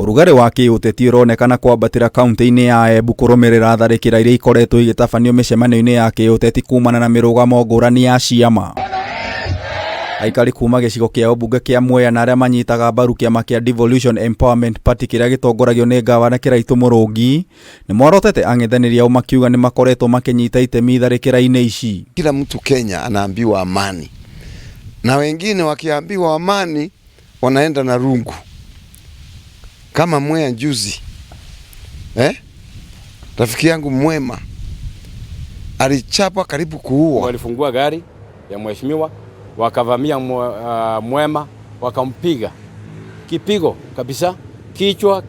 Urugari wa kiũteti uronekana kwambatĩra kaunti-inĩ ya Embu kũrũmĩrĩra tharĩkĩra iria ikoretwo igĩtabanio mĩcemanio-inĩ ya kiũteti kumana na mĩrũgamo ngũrani ya ciama. Aikari kuma gĩcigo kĩa ũmbunge kĩa Mwea na arĩa manyitaga mbaru kĩama kĩa Devolution Empowerment Party kĩrĩa gĩtongoragio nĩ ngavana Kĩraitũ Mũrũngi nĩ morotete ang'ethanĩri ao makiuga nĩ makoretwo makĩnyita itemi tharĩkĩra-inĩ ici. Kila mtu Kenya anaambiwa amani, na wengine wakiambiwa amani wanaenda na rungu. Kama Mwea juzi, rafiki yangu Mwema alichapa karibu kuua. Walifungua gari ya mheshimiwa, wakavamia Mwema, wakampiga kipigo kabisa,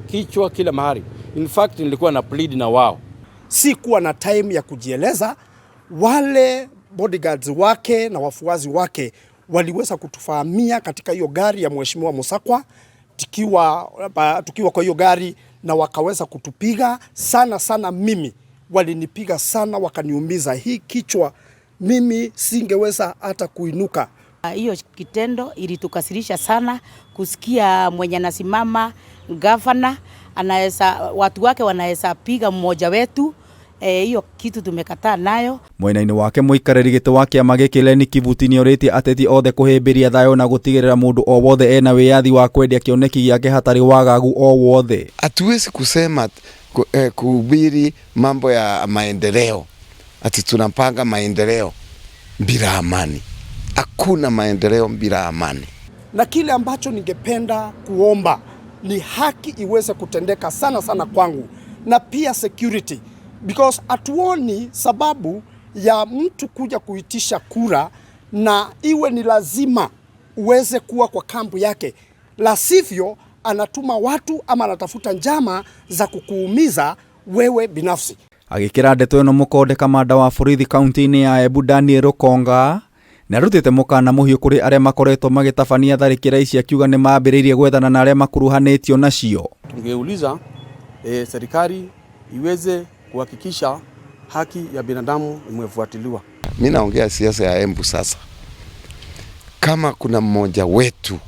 kichwa kila mahali. In fact nilikuwa na plead na wao. Si kuwa na time ya kujieleza. Wale bodyguards wake na wafuazi wake waliweza kutufahamia katika hiyo gari ya mheshimiwa Musakwa, tukiwa kwa hiyo gari, na wakaweza kutupiga sana. Mimi walinipiga sana, wakaniumiza hii kichwa, mimi singeweza hata kuinuka. Hiyo kitendo ilitukasirisha sana kusikia mwenye anasimama gavana watu wake wanaweza piga mmoja wetu. Hiyo kitu tumekataa nayo. Mwena-inĩ wake mũikarĩri gĩtĩ wa kĩama gĩkĩ Lenny Kivuti nĩorĩtie ateti othe kũhĩmbĩria thayũ na gũtigĩrĩra mũndũ o wothe ena wĩyathi wa kwendia kĩoneki gĩake hatarĩ wagagu o wothe. Hatuwezi kusema kuhubiri mambo ya maendeleo ati tunapanga maendeleo bila amani. Hakuna maendeleo bila amani. Na kile ambacho ningependa kuomba ni haki iweze kutendeka sana kwangu, na pia security, because hatuoni sababu ya mtu kuja kuitisha kura na iwe ni lazima uweze kuwa kwa kampu yake, la sivyo anatuma watu ama anatafuta njama za kukuumiza wewe binafsi. Agĩkĩra ndeto ĩno mũkonde kamanda wa borithi kaunti-inĩ ya Embu Daniel Okonga nĩarutĩte mũkana mũhiũ kũrĩ arĩa makoretwo magĩtabania tharĩkĩra ici, akiuga nĩ maambĩrĩirie gwethana na arĩa makuruhanĩtio nacio. Tungeuliza serikali iweze kuhakikisha haki ya binadamu imefuatiliwa. Mimi naongea siasa ya Embu sasa. Kama kuna mmoja wetu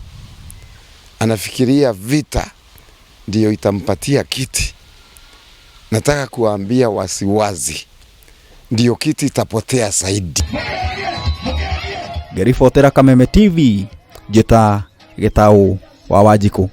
anafikiria vita ndio itampatia kiti, nataka kuambia wasiwazi, ndio kiti itapotea zaidi. Ngĩribotera Kameme TV, Njĩta Gĩtaũ wa Wanjikũ.